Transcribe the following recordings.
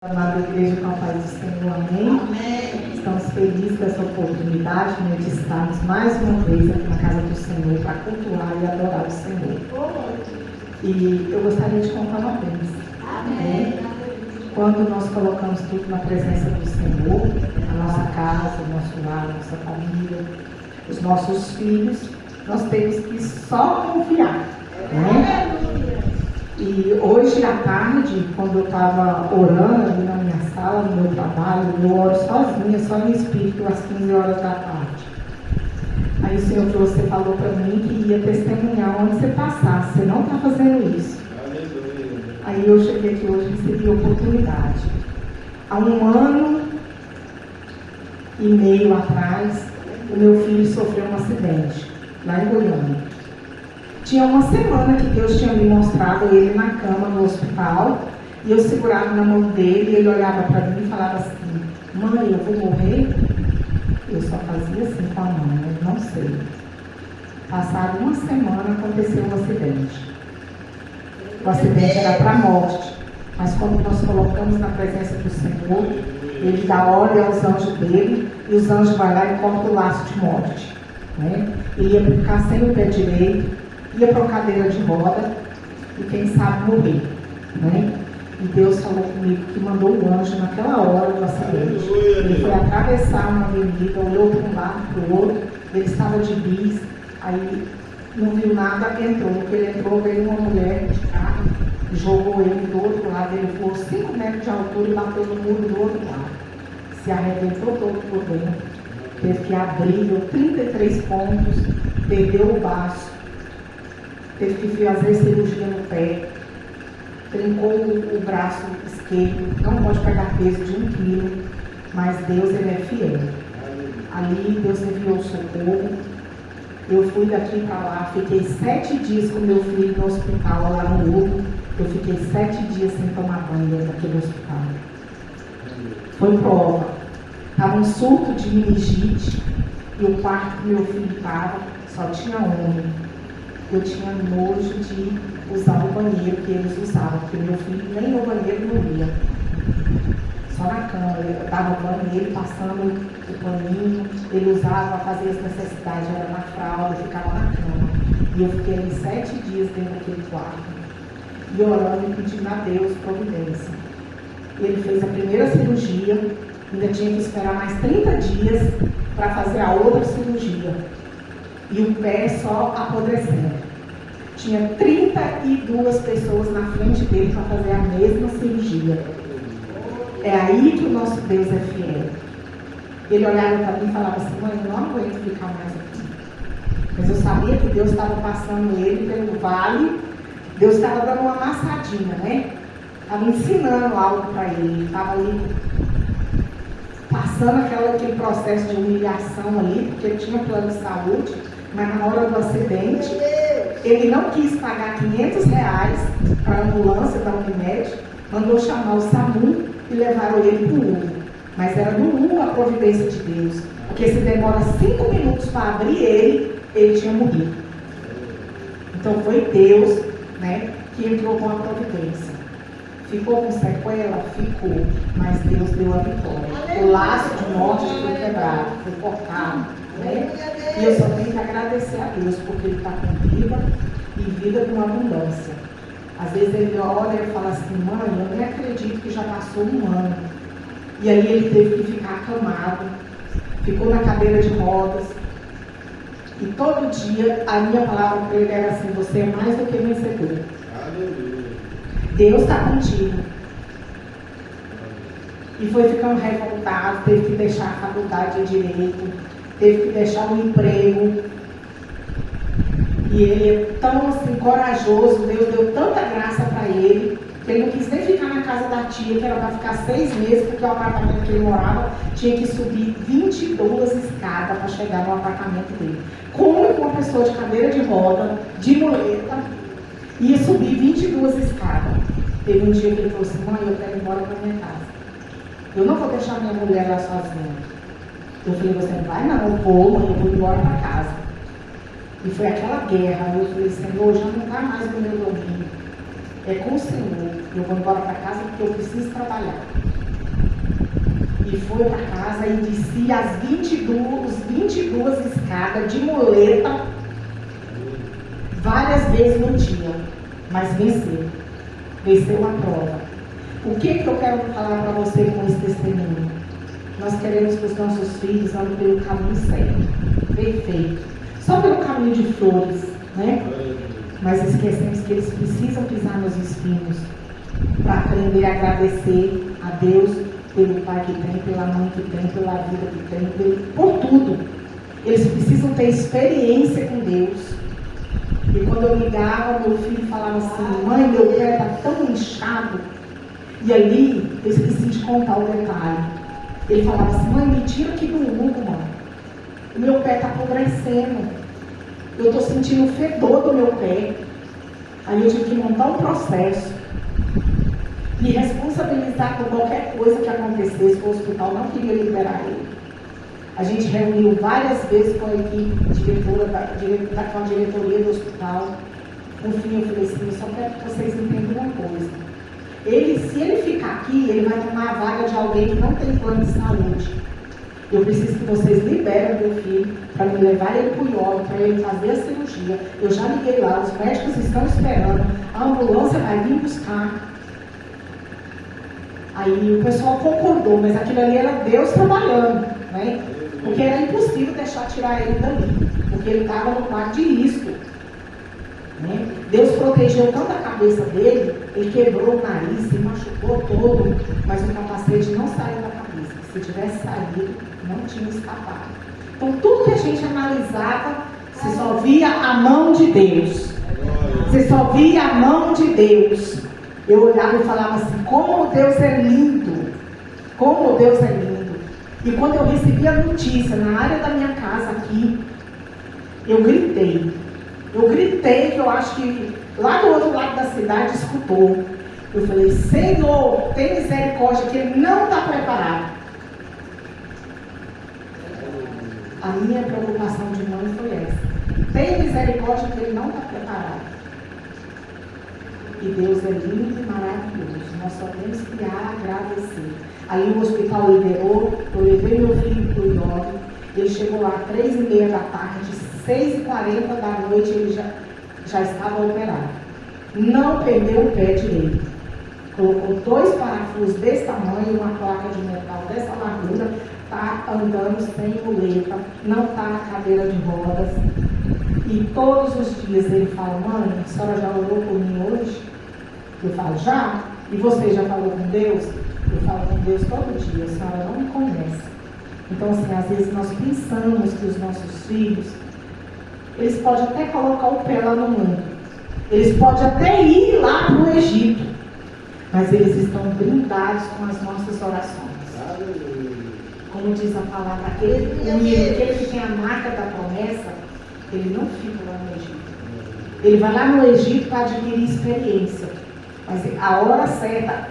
Amada igreja, com a paz do Senhor, amém? Amém. Estamos felizes com essa oportunidade, de estarmos mais uma vez aqui na casa do Senhor para cultuar e adorar o Senhor. E eu gostaria de contar uma vez. Amém. Quando nós colocamos tudo na presença do Senhor, a nossa casa, o nosso lar, a nossa família, os nossos filhos, nós temos que só confiar, né? E hoje à tarde, quando eu estava orando ali na minha sala, no meu trabalho, eu oro sozinha, só no Espírito, às 15 horas da tarde. Aí o Senhor você falou para mim que ia testemunhar onde você passasse, você não está fazendo isso. Aí eu cheguei aqui hoje e recebi a oportunidade. Há 1 ano e meio atrás, o meu filho sofreu um acidente, lá em Goiânia. Tinha 1 semana que Deus tinha me mostrado ele na cama no hospital, e eu segurava na mão dele, e ele olhava para mim e falava assim: mãe, eu vou morrer? Eu só fazia assim com a mão, eu não sei. Passada 1 semana, aconteceu um acidente. O acidente era para a morte, mas quando nós colocamos na presença do Senhor, ele dá ordem aos anjos dele, e os anjos vão lá e cortam o laço de morte, né? Ele ia ficar sem o pé direito, ia para a cadeira de roda e quem sabe morrer, né? E Deus falou comigo que mandou um anjo naquela hora do acidente. Ele foi atravessar uma avenida, olhou para um lado, para o outro, ele estava de bis, aí não viu nada, entrou. No que ele entrou, veio uma mulher de carro, jogou ele do outro lado, ele voou 5 metros de altura e bateu no muro do outro lado. Se arrebentou todo por dentro, teve que abrir, deu 33 pontos, perdeu o baço. Teve que fazer cirurgia no pé, trincou o braço esquerdo, não pode pegar peso de 1 quilo, mas Deus, Ele é fiel. Ali Deus enviou socorro, eu fui daqui para lá, fiquei 7 dias com meu filho no hospital lá no Hugo, eu fiquei 7 dias sem tomar banho dentro daquele hospital. Foi prova, estava um surto de meningite, e o quarto que meu filho estava só tinha homem. Eu tinha nojo de usar o banheiro que eles usavam, porque meu filho nem no banheiro não ia. Só na cama, eu dava banho nele, passando o paninho, ele usava para fazer as necessidades, era na fralda, eu ficava na cama. E eu fiquei ali 7 dias dentro daquele quarto, e orando e pedindo a Deus providência. Ele fez a primeira cirurgia, ainda tinha que esperar mais 30 dias para fazer a outra cirurgia. E o pé só apodrecendo. Tinha 32 pessoas na frente dele para fazer a mesma cirurgia. É aí que o nosso Deus é fiel. Ele olhava para mim e falava assim: mãe, eu não aguento ficar mais aqui. Mas eu sabia que Deus estava passando ele pelo vale. Deus estava dando uma amassadinha, né? Estava ensinando algo para ele. Ele estava ali passando aquele processo de humilhação ali, porque ele tinha plano de saúde. Mas na hora do acidente, ele não quis pagar R$500 para a ambulância da Unimed, mandou chamar o SAMU e levaram ele para o Hugo. Mas era no Hugo a providência de Deus, porque se demora 5 minutos para abrir ele tinha morrido. Então foi Deus, né, que entrou com a providência. Ficou com sequela? Ficou, mas Deus deu a vitória. O laço de morte foi quebrado, foi cortado, né? E eu só tenho que agradecer a Deus, porque Ele está com vida e vida com abundância. Às vezes Ele olha e fala assim: mãe, eu nem acredito que já passou 1 ano. E aí ele teve que ficar acamado, ficou na cadeira de rodas. E todo dia a minha palavra para ele era assim: você é mais do que vencedor. Aleluia. Deus está contigo. E foi ficando revoltado, teve que deixar a faculdade de Direito, teve que deixar o emprego. E ele é tão assim, corajoso, Deus deu tanta graça para ele, que ele não quis nem ficar na casa da tia, que era para ficar 6 meses, porque o apartamento que ele morava tinha que subir 22 escadas para chegar no apartamento dele. Como que uma pessoa de cadeira de roda, de muleta, ia subir 22 escadas? Teve um dia que ele falou assim: mãe, eu quero ir embora para minha casa. Eu não vou deixar minha mulher lá sozinha. Eu falei: você não vai? Não, eu vou, mãe, eu vou embora para casa. E foi aquela guerra. Eu falei: Senhor, já não está mais no meu domínio. É com o Senhor. Eu vou embora para casa porque eu preciso trabalhar. E foi para casa e descia as 22 escadas de muleta. Várias vezes não tinha, mas venceu. Venceu a prova. O que eu quero falar para você com esse testemunho? Nós queremos que os nossos filhos andem pelo caminho certo, perfeito. Só pelo caminho de flores, né? Mas esquecemos que eles precisam pisar nos espinhos para aprender a agradecer a Deus pelo pai que tem, pela mãe que tem, pela vida que tem, por tudo. Eles precisam ter experiência com Deus. E quando eu ligava, meu filho falava assim: mãe, meu pé está tão inchado. E ali, eu esqueci de contar o detalhe. Ele falava assim: mãe, me tira aqui do mundo, mãe. O meu pé está apodrecendo. Eu estou sentindo o fedor do meu pé. Aí eu tive que montar um processo. Me responsabilizar por qualquer coisa que acontecesse, que o hospital não queria liberar ele. A gente reuniu várias vezes com a equipe com a diretoria do hospital. No fim eu falei assim: eu só quero que vocês entendam uma coisa. Se ele ficar aqui, ele vai tomar a vaga de alguém que não tem plano de saúde. Eu preciso que vocês liberem meu filho para me levar ele para o IOB, para ele fazer a cirurgia. Eu já liguei lá, os médicos estão esperando, a ambulância vai vir buscar. Aí o pessoal concordou, mas aquilo ali era Deus trabalhando, né? Porque era impossível deixar tirar ele dali, porque ele estava no quarto de risco. Né? Deus protegeu tanto a cabeça dele, ele quebrou o nariz, se machucou todo, mas o capacete não saiu da cabeça. Se tivesse saído, não tinha escapado. Então tudo que a gente analisava, você só via a mão de Deus. Você só via a mão de Deus. Eu olhava e falava assim: como Deus é lindo! Como Deus é lindo! E quando eu recebi a notícia na área da minha casa aqui, eu gritei. Eu gritei, que eu acho que lá do outro lado da cidade escutou. Eu falei: Senhor, tem misericórdia, que ele não está preparado. A minha preocupação de mãe foi essa: tem misericórdia, que ele não está preparado. E Deus é lindo e maravilhoso. Nós só temos que agradecer. Aí o hospital liberou, eu levei meu filho para o IOB. Ele chegou lá às 3h30 da tarde, 6h40 da noite ele já estava operado. Não perdeu o pé direito. Colocou 2 parafusos desse tamanho, uma placa de metal dessa largura, está andando sem muleta, não está na cadeira de rodas. E todos os dias ele fala: mãe, a senhora já orou por mim hoje? Eu falo: já? E você já falou com Deus? Eu falo com Deus todo dia, a senhora não me conhece. Então, assim, às vezes nós pensamos que os nossos filhos, eles podem até colocar o pé lá no mundo, eles podem até ir lá no Egito, mas eles estão blindados com as nossas orações. Como diz a palavra, aquele que tem a marca da promessa, ele não fica lá no Egito. Ele vai lá no Egito para adquirir experiência, mas a hora certa,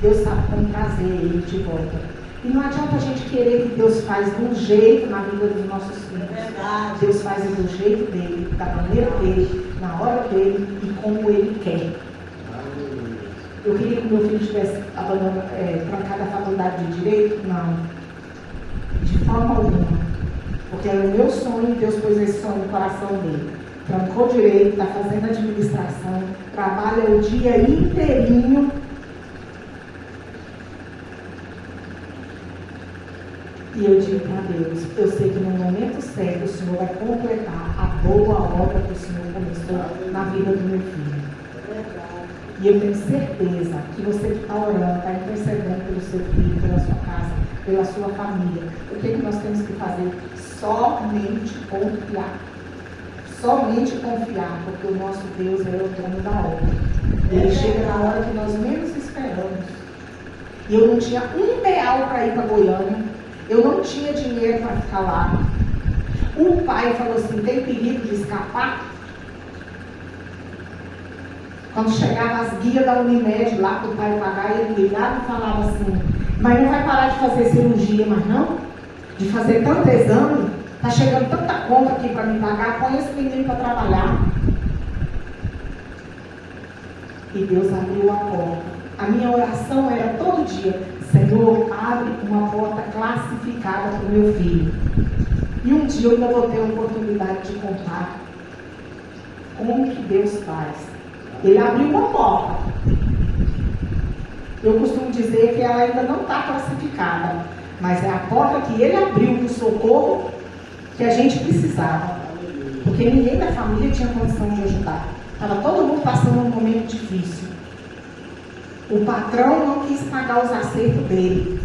Deus sabe como trazer ele de volta. E não adianta a gente querer que Deus faz de um jeito na vida dos nossos filhos. Verdade. Deus faz do jeito dele, da maneira dele, na hora dele e como ele quer. Eu queria que meu filho tivesse trancado a faculdade de Direito? Não. De forma alguma. Porque era o meu sonho, Deus pôs esse sonho no coração dele. Trancou Direito, está fazendo administração, trabalha o dia inteirinho. E eu digo para Deus: eu sei que no momento certo o Senhor vai completar a boa obra que o Senhor começou na vida do meu filho. E eu tenho certeza que você que está orando, está intercedendo pelo seu filho, pela sua casa, pela sua família. O que nós temos que fazer? Somente confiar. Somente confiar, porque o nosso Deus é o dono da obra. Ele chega na hora que nós menos esperamos. E eu não tinha R$1 para ir para Goiânia. Eu não tinha dinheiro para ficar lá. O pai falou assim: tem perigo de escapar? Quando chegava as guias da Unimed lá para o pai pagar, ele ligava e falava assim: mas não vai parar de fazer cirurgia, mas não? De fazer tanto exame? Está chegando tanta conta aqui para me pagar, põe esse menino para trabalhar. E Deus abriu a porta. A minha oração era todo dia: Senhor, abre uma porta classificada para o meu filho. E um dia eu ainda vou ter a oportunidade de contar como que Deus faz. Ele abriu uma porta. Eu costumo dizer que ela ainda não está classificada, mas é a porta que ele abriu para o socorro que a gente precisava. Porque ninguém da família tinha condição de ajudar. Estava todo mundo passando um momento difícil. O patrão não quis pagar os acertos dele.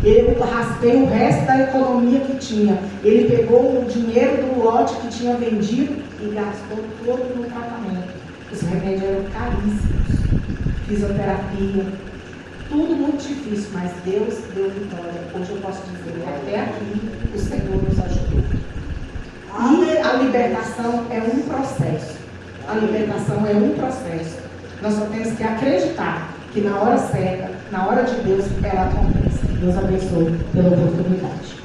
Ele raspou o resto da economia que tinha. Ele pegou o dinheiro do lote que tinha vendido e gastou todo no tratamento. Os remédios eram caríssimos. Fisioterapia. Tudo muito difícil, mas Deus deu vitória. Hoje eu posso dizer que até aqui o Senhor nos ajudou. E a libertação é um processo. A libertação é um processo. Nós só temos que acreditar que na hora certa, na hora de Deus, ela acontece. Deus abençoe pela oportunidade.